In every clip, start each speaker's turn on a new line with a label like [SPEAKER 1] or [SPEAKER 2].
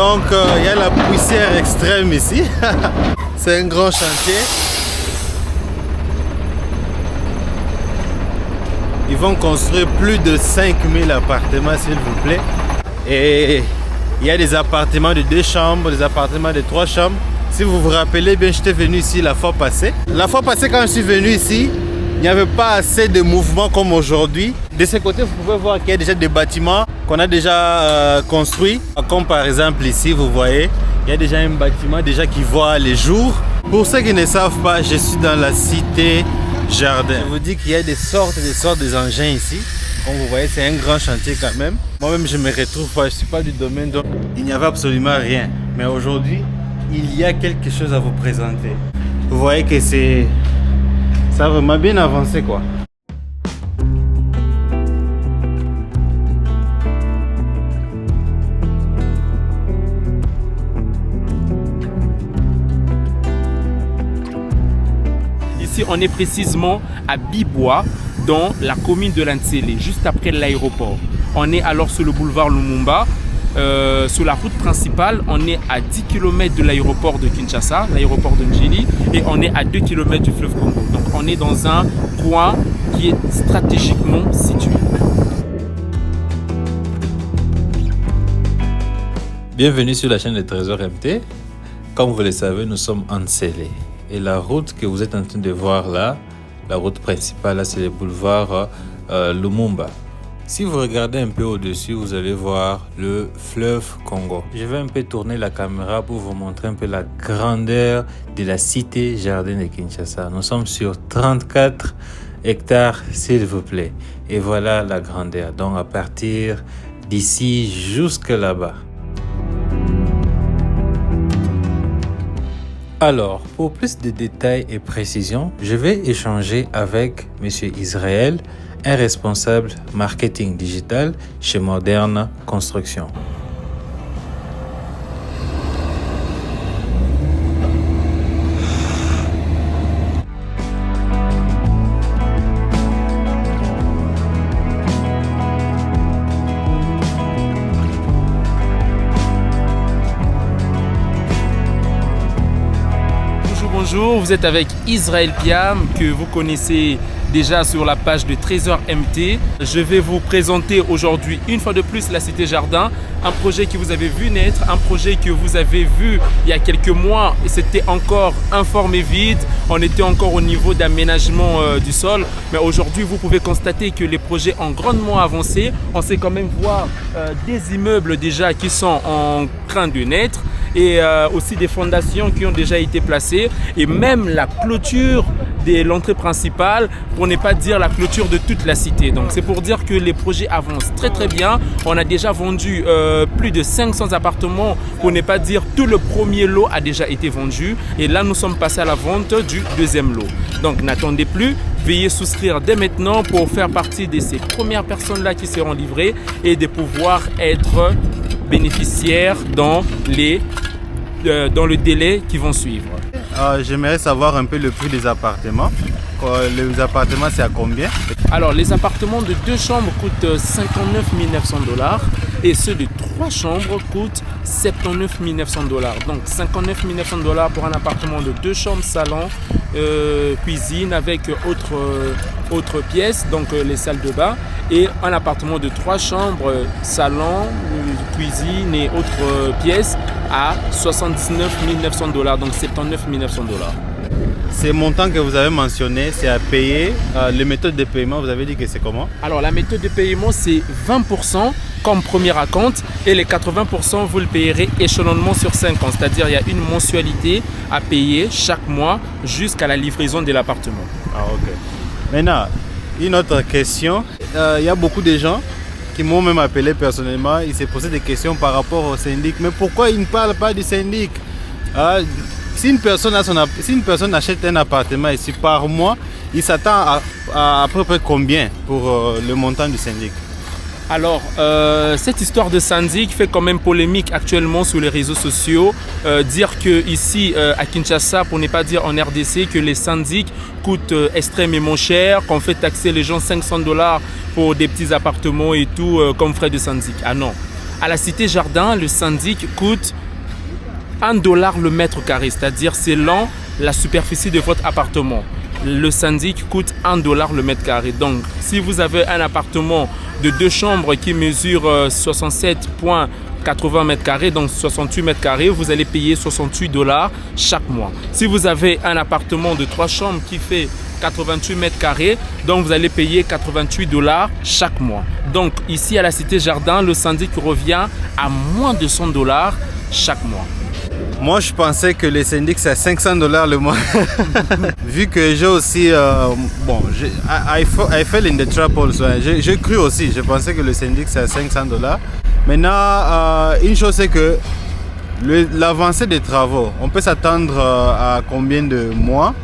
[SPEAKER 1] Donc il y a la poussière extrême ici. C'est un grand chantier. Ils vont construire plus de 5000 appartements, s'il vous plaît. Et il y a des appartements de 2 chambres, des appartements de 3 chambres. Si vous vous rappelez bien, j'étais venu ici la fois passée. La fois passée, quand je suis venu ici, il n'y avait pas assez de mouvement comme aujourd'hui. De ce côté, vous pouvez voir qu'il y a déjà des bâtiments qu'on a déjà construits. Comme par exemple ici, vous voyez, il y a déjà un bâtiment déjà qui voit les jours. Pour ceux qui ne savent pas, je suis dans la cité Jardin. Je vous dis qu'il y a des sortes d'engins ici. Comme vous voyez, c'est un grand chantier quand même. Moi-même, je me retrouve pas, je ne suis pas du domaine, donc il n'y avait absolument rien. Mais aujourd'hui, il y a quelque chose à vous présenter. Vous voyez que ça a vraiment bien avancé, quoi.
[SPEAKER 2] Ici, on est précisément à Bibois, dans la commune de Lantsele, juste après l'aéroport. On est alors sur le boulevard Lumumba. Sur la route principale, on est à 10 km de l'aéroport de Kinshasa, l'aéroport de Njili, et on est à 2 km du fleuve Congo. Donc on est dans un coin qui est stratégiquement situé.
[SPEAKER 3] Bienvenue sur la chaîne de Trésor MT. Comme vous le savez, nous sommes en Nsele. Et la route que vous êtes en train de voir là, la route principale, là, c'est le boulevard Lumumba. Si vous regardez un peu au-dessus, vous allez voir le fleuve Congo. Je vais un peu tourner la caméra pour vous montrer un peu la grandeur de la cité Jardin de Kinshasa. Nous sommes sur 34 hectares, s'il vous plaît. Et voilà la grandeur. Donc à partir d'ici jusque là-bas. Alors, pour plus de détails et précisions, je vais échanger avec M. Israël, un responsable marketing digital chez Moderne Construction.
[SPEAKER 2] Bonjour, vous êtes avec Israël Piam, que vous connaissez déjà sur la page de Trésor MT. Je vais vous présenter aujourd'hui une fois de plus la Cité Jardin, un projet que vous avez vu naître, un projet que vous avez vu il y a quelques mois et c'était encore informe et vide, on était encore au niveau d'aménagement du sol, mais aujourd'hui vous pouvez constater que les projets ont grandement avancé. On sait quand même voir des immeubles déjà qui sont en train de naître et aussi des fondations qui ont déjà été placées et même la clôture de l'entrée principale, pour ne pas dire la clôture de toute la cité. Donc c'est pour dire que les projets avancent très très bien. On a déjà vendu plus de 500 appartements, pour ne pas dire tout le premier lot a déjà été vendu et là nous sommes passés à la vente du deuxième lot. Donc n'attendez plus, veuillez souscrire dès maintenant pour faire partie de ces premières personnes là qui seront livrées et de pouvoir être bénéficiaires dans le délai qui vont suivre.
[SPEAKER 1] J'aimerais savoir un peu le prix des appartements. Les appartements, c'est à combien?
[SPEAKER 2] Alors, les appartements de 2 chambres coûtent 59 900 $ et ceux de 3 chambres coûtent 79 900 $. Donc, 59 900 $ pour un appartement de 2 chambres, salon, cuisine avec autres pièces, donc les salles de bain, et un appartement de 3 chambres, salon, cuisine et autres pièces à 79 900 $, donc 79 900 $.
[SPEAKER 1] Ces montants que vous avez mentionnés, c'est à payer. Les méthodes de paiement, vous avez dit que c'est comment?
[SPEAKER 2] Alors la méthode de paiement, c'est 20% comme premier acompte et les 80% vous le payerez échelonnement sur 5 ans. C'est-à-dire il y a une mensualité à payer chaque mois jusqu'à la livraison de l'appartement.
[SPEAKER 1] Ah ok. Maintenant, une autre question. Il y a beaucoup de gens qui m'ont même appelé personnellement. Ils se posaient des questions par rapport au syndic. Mais pourquoi ils ne parlent pas du syndic? Si une personne achète un appartement ici par mois, il s'attend à peu près combien pour le montant du syndic?
[SPEAKER 2] Alors, cette histoire de syndic fait quand même polémique actuellement sur les réseaux sociaux. Dire qu'ici, à Kinshasa, pour ne pas dire en RDC, que les syndics coûtent extrêmement cher, qu'on fait taxer les gens 500 $ pour des petits appartements et tout, comme frais de syndic. Ah non. À la Cité Jardin, le syndic coûte $1 le mètre carré, c'est-à-dire selon la superficie de votre appartement. Le syndic coûte $1 le mètre carré. Donc, si vous avez un appartement de 2 chambres qui mesure 67,80 mètres carrés, donc 68 mètres carrés, vous allez payer $68 chaque mois. Si vous avez un appartement de 3 chambres qui fait 88 mètres carrés, donc vous allez payer $88 chaque mois. Donc, ici à la Cité Jardin, le syndic revient à moins de $100 chaque mois.
[SPEAKER 1] Moi, je pensais que les syndics, c'est $500 le mois. Vu que j'ai aussi... I fell in the trap also. J'ai cru aussi. Je pensais que le syndic, c'est $500. Maintenant, une chose, c'est que l'avancée des travaux, on peut s'attendre à combien de mois?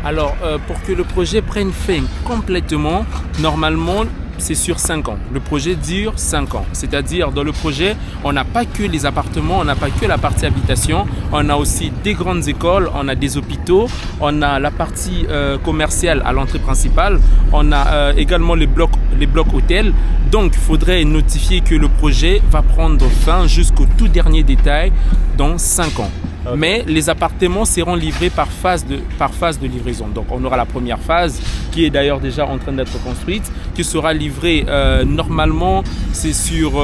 [SPEAKER 2] Alors, pour que le projet prenne fin complètement, normalement, c'est sur 5 ans. Le projet dure 5 ans. C'est-à-dire, dans le projet, on n'a pas que les appartements, on n'a pas que la partie habitation, on a aussi des grandes écoles, on a des hôpitaux, on a la partie commerciale à l'entrée principale, on a également les blocs hôtels. Donc, il faudrait notifier que le projet va prendre fin jusqu'au tout dernier détail dans 5 ans. Okay. Mais les appartements seront livrés par phase de livraison. Donc, on aura la première phase qui est d'ailleurs déjà en train d'être construite, qui sera livrée normalement, c'est sur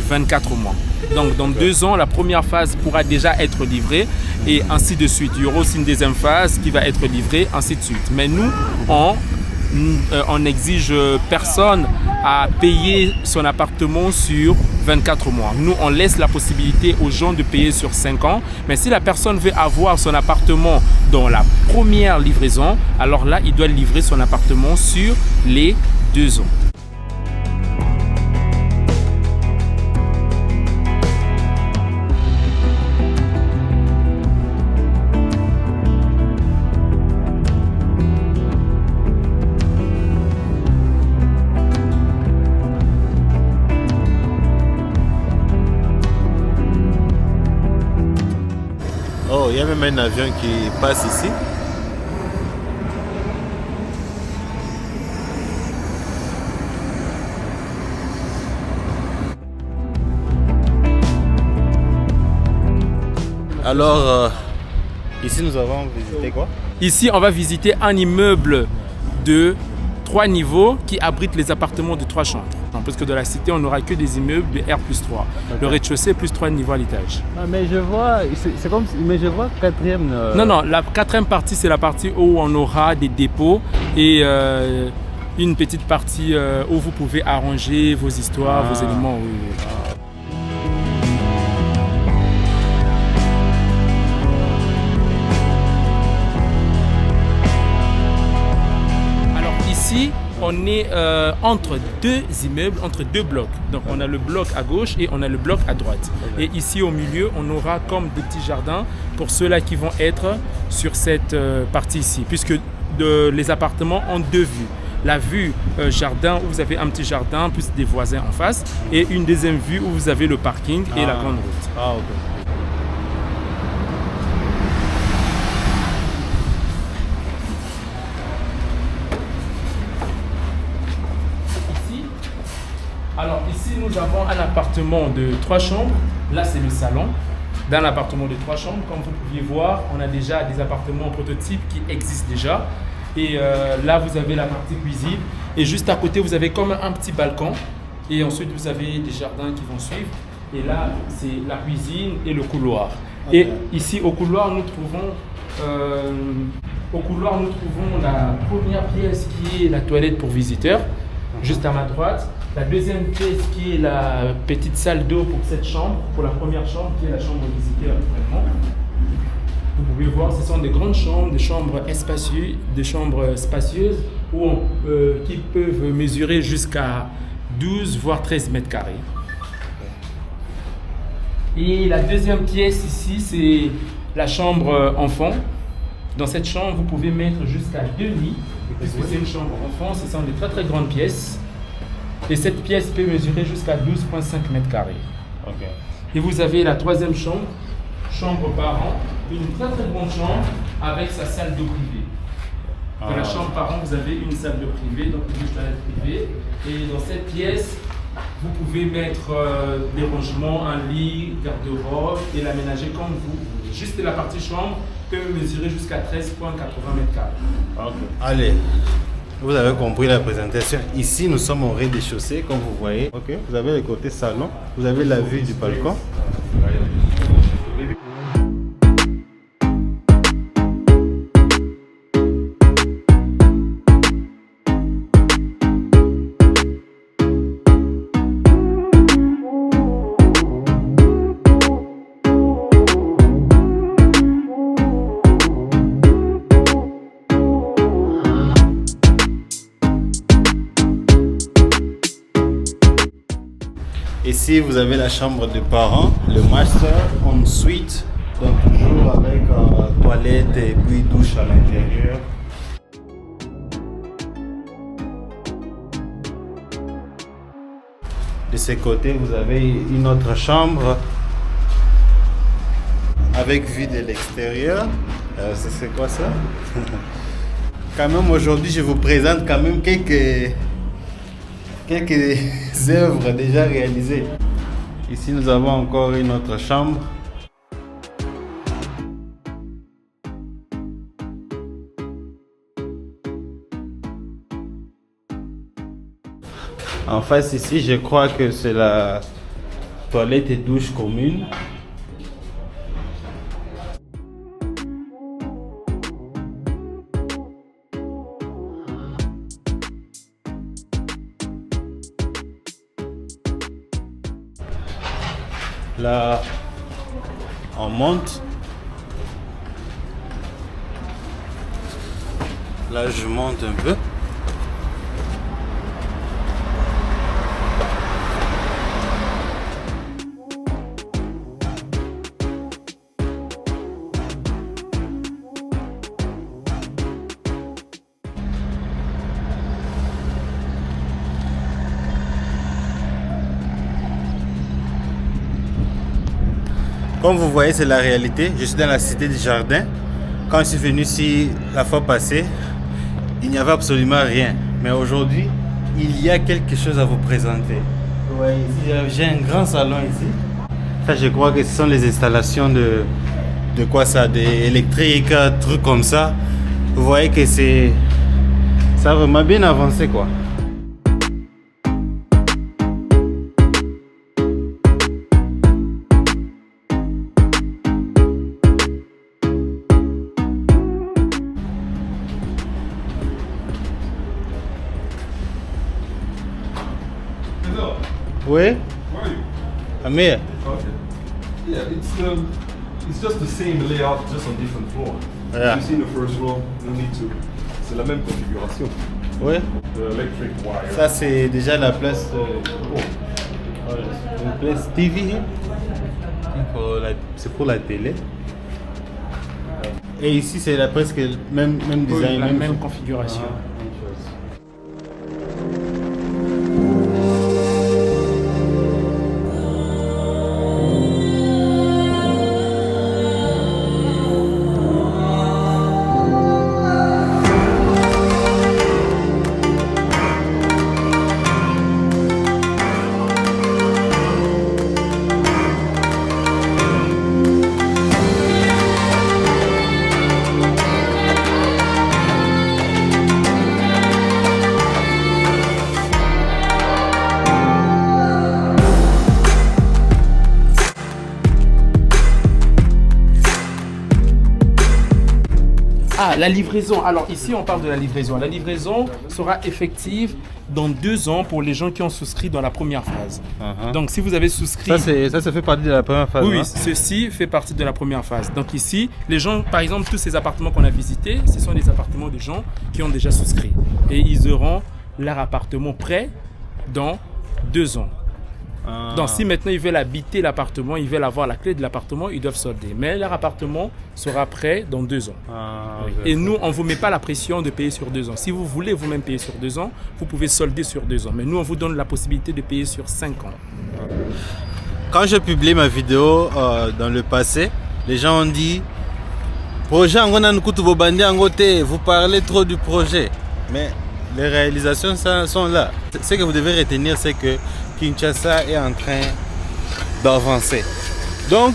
[SPEAKER 2] 24 mois. Donc, dans 2 ans, la première phase pourra déjà être livrée et ainsi de suite. Il y aura aussi une deuxième phase qui va être livrée, ainsi de suite. Mais nous, on n'exige personne à payer son appartement sur 24 mois. Nous, on laisse la possibilité aux gens de payer sur 5 ans. Mais si la personne veut avoir son appartement dans la première livraison, alors là, il doit livrer son appartement sur les 2 ans.
[SPEAKER 1] Oh, il y a même un avion qui passe ici. Alors, ici nous avons visité quoi?
[SPEAKER 2] Ici, on va visiter un immeuble de 3 niveaux qui abrite les appartements de 3 chambres. Parce que dans la cité, on n'aura que des immeubles de R+3. Okay. Le rez-de-chaussée plus 3 niveaux à l'étage.
[SPEAKER 1] Ah, mais je vois, c'est comme, mais je vois 4e.
[SPEAKER 2] Non, la 4e partie, c'est la partie où on aura des dépôts et une petite partie où vous pouvez arranger vos histoires, vos éléments. Alors ici, on est entre 2 immeubles, entre 2 blocs. Donc on a le bloc à gauche et on a le bloc à droite. Et ici au milieu, on aura comme des petits jardins pour ceux-là qui vont être sur cette partie ici. Puisque les appartements ont 2 vues. La vue jardin où vous avez un petit jardin plus des voisins en face. Et une deuxième vue où vous avez le parking et la grande route.
[SPEAKER 1] Ah, ok.
[SPEAKER 2] Alors ici, nous avons un appartement de 3 chambres. Là, c'est le salon d'un appartement de 3 chambres. Comme vous pouviez voir, on a déjà des appartements prototypes qui existent déjà. Et là, vous avez la partie cuisine. Et juste à côté, vous avez comme un petit balcon. Et ensuite, vous avez des jardins qui vont suivre. Et là, c'est la cuisine et le couloir. Okay. Et ici, au couloir, nous trouvons la première pièce qui est la toilette pour visiteurs, juste à ma droite. La deuxième pièce qui est la petite salle d'eau pour cette chambre, pour la première chambre qui est la chambre visiteur actuellement. Vous pouvez voir, ce sont des grandes chambres, des chambres spacieuses qui peuvent mesurer jusqu'à 12 voire 13 mètres carrés. Et la deuxième pièce ici, c'est la chambre enfant. Dans cette chambre, vous pouvez mettre jusqu'à 2 lits, puisque c'est une chambre enfant, ce sont des très très grandes pièces. Et cette pièce peut mesurer jusqu'à 12,5 mètres carrés. Okay. Et vous avez la 3e chambre, chambre parent, une très très grande chambre avec sa salle d'eau privée. Dans la chambre parent, vous avez une salle d'eau privée, donc une toilette privée. Et dans cette pièce, Vous pouvez mettre des rangements, un lit, garde-robe et l'aménager comme vous voulez. Juste la partie chambre peut mesurer jusqu'à 13,80 mètres carrés.
[SPEAKER 1] Allez, vous avez compris la présentation. Ici, nous sommes au rez-de-chaussée, comme vous voyez. Vous avez le côté salon, vous avez la vue du balcon. Ici, vous avez la chambre de parents, le master en suite, donc toujours avec toilette et puis douche à l'intérieur. De ce côté, vous avez une autre chambre avec vue de l'extérieur. C'est quoi ça? Quand même, aujourd'hui, je vous présente quand même quelques œuvres déjà réalisées. Ici, nous avons encore une autre chambre. En face ici, je crois que c'est la toilette et douche commune. Là, on monte. Là, je monte un peu. Comme vous voyez, c'est la réalité. Je suis dans la cité du jardin. Quand je suis venu ici la fois passée, il n'y avait absolument rien. Mais aujourd'hui, il y a quelque chose à vous présenter. Ouais, j'ai un grand salon ici. Ça, je crois que ce sont les installations de quoi ça, d'électrique, trucs comme ça. Vous voyez que ça a vraiment bien avancé, quoi. Oui?
[SPEAKER 4] Where are you?
[SPEAKER 1] Amir?
[SPEAKER 4] Okay. Yeah, it's just the same layout, just on different floor.
[SPEAKER 1] Yeah.
[SPEAKER 4] You see the first floor, no need to. C'est la même configuration.
[SPEAKER 1] Oui?
[SPEAKER 4] The electric wire.
[SPEAKER 1] Ça, c'est déjà la place. Une place TV. C'est pour la télé. Et ici, c'est presque le même design.
[SPEAKER 2] La même configuration.
[SPEAKER 1] Même chose.
[SPEAKER 2] Ah, la livraison. Alors ici, on parle de la livraison. La livraison sera effective dans 2 ans pour les gens qui ont souscrit dans la première phase. Donc si vous avez souscrit...
[SPEAKER 1] Ça fait partie de la première phase.
[SPEAKER 2] Oui, ceci fait partie de la première phase. Donc ici, les gens, par exemple, tous ces appartements qu'on a visités, ce sont des appartements de gens qui ont déjà souscrit. Et ils auront leur appartement prêt dans 2 ans. Donc si maintenant ils veulent habiter l'appartement, ils veulent avoir la clé de l'appartement, ils doivent solder. Mais leur appartement sera prêt dans 2 ans. Oui. Et nous, on ne vous met pas la pression de payer sur 2 ans. Si vous voulez vous-même payer sur 2 ans, vous pouvez solder sur 2 ans. Mais nous, on vous donne la possibilité de payer sur 5 ans.
[SPEAKER 1] Quand j'ai publié ma vidéo dans le passé, les gens ont dit projet, vous parlez trop du projet. Mais les réalisations sont là. Ce que vous devez retenir, c'est que Kinshasa est en train d'avancer. Donc,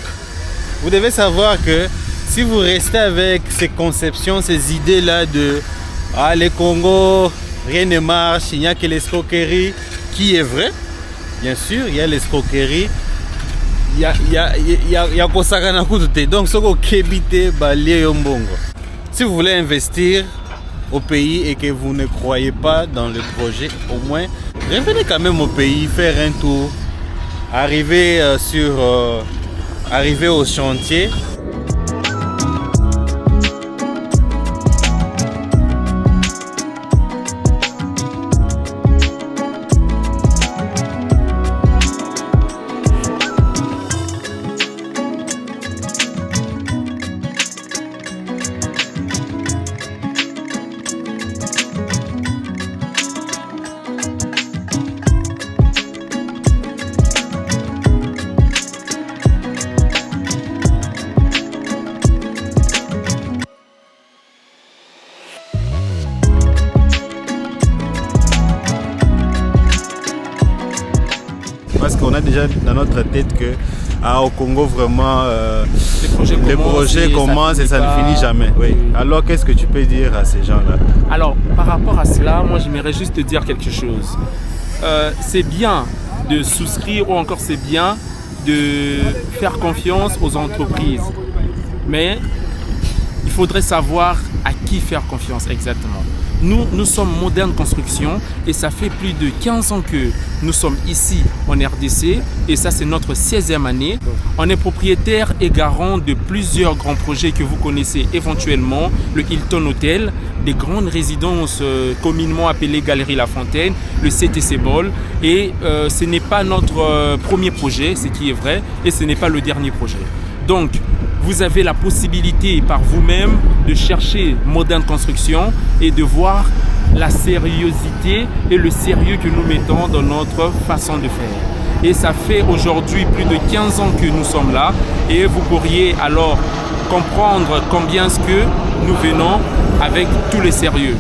[SPEAKER 1] vous devez savoir que si vous restez avec ces conceptions, ces idées-là de « Ah, les Congo, rien ne marche, il n'y a que l'escroquerie », qui est vrai, bien sûr, il y a l'escroquerie, il y a Kosakana Koutoute. Donc, ce que Kébite, Balie Yombongo. Si vous voulez investir au pays et que vous ne croyez pas dans le projet, au moins, revenez quand même au pays, faire un tour, arriver au chantier. Parce qu'on a déjà dans notre tête que au Congo vraiment les projets commencent et ça ne finit jamais. Oui. Alors qu'est-ce que tu peux dire à ces gens-là?
[SPEAKER 2] Alors par rapport à cela, moi j'aimerais juste te dire quelque chose. C'est bien de souscrire ou encore c'est bien de faire confiance aux entreprises. Mais il faudrait savoir à qui faire confiance exactement. Nous sommes Moderne Construction et ça fait plus de 15 ans que nous sommes ici en RDC et ça c'est notre 16e année. On est propriétaire et garant de plusieurs grands projets que vous connaissez éventuellement, le Hilton Hotel, des grandes résidences communément appelées Galerie La Fontaine, le CTC Ball et ce n'est pas notre premier projet, ce qui est vrai, et ce n'est pas le dernier projet. Donc, vous avez la possibilité par vous-même de chercher Moderne Construction et de voir la sérieuxité et le sérieux que nous mettons dans notre façon de faire. Et ça fait aujourd'hui plus de 15 ans que nous sommes là et vous pourriez alors comprendre combien est-ce que nous venons avec tout le sérieux.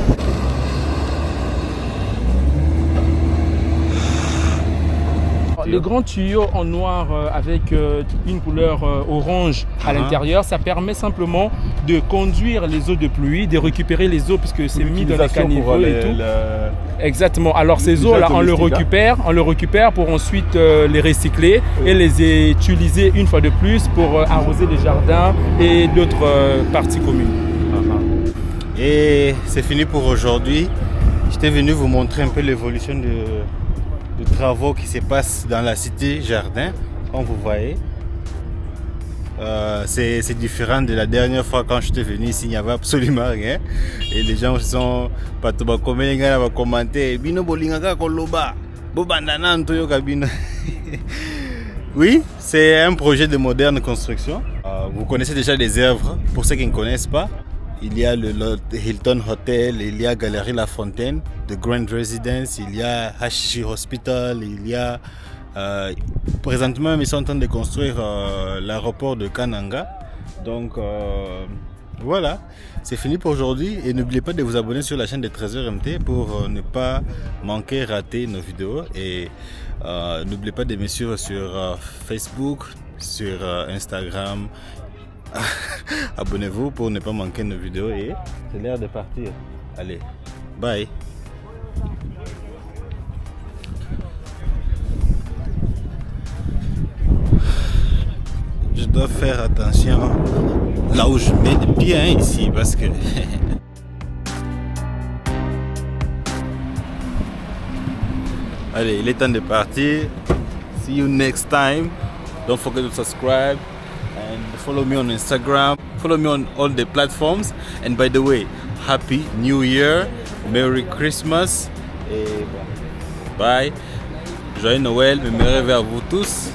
[SPEAKER 2] Le grand tuyau en noir avec une couleur orange à l'intérieur, ça permet simplement de conduire les eaux de pluie, de récupérer les eaux puisque c'est mis dans les caniveaux et tout. Exactement. Alors ces eaux-là, on le récupère pour ensuite les recycler et les utiliser une fois de plus pour arroser les jardins et d'autres parties communes.
[SPEAKER 1] Et c'est fini pour aujourd'hui. J'étais venu vous montrer un peu l'évolution de travaux qui se passent dans la cité Jardin, comme vous voyez. C'est différent de la dernière fois quand j'étais venu ici, il n'y avait absolument rien. Et les gens sont pas tout commenter. Oui, c'est un projet de Moderne Construction. Vous connaissez déjà les œuvres, pour ceux qui ne connaissent pas. Il y a le Hilton Hotel, il y a Galerie La Fontaine, The Grand Residence, il y a HG Hospital, il y a... présentement, ils sont en train de construire l'aéroport de Kananga. Donc voilà, c'est fini pour aujourd'hui. Et n'oubliez pas de vous abonner sur la chaîne de Trésor MT pour ne pas manquer, rater nos vidéos. Et n'oubliez pas de me suivre sur Facebook, sur Instagram. Abonnez-vous pour ne pas manquer nos vidéos et c'est l'heure de partir. Allez, bye. Je dois faire attention là où je mets des pieds ici parce que allez, il est temps de partir. See you next time. Don't forget to subscribe and follow me on Instagram. Follow me on all the platforms. And by the way, Happy New Year, Merry Christmas et bye. Joyeux Noël, mes meilleurs vœux à vous tous.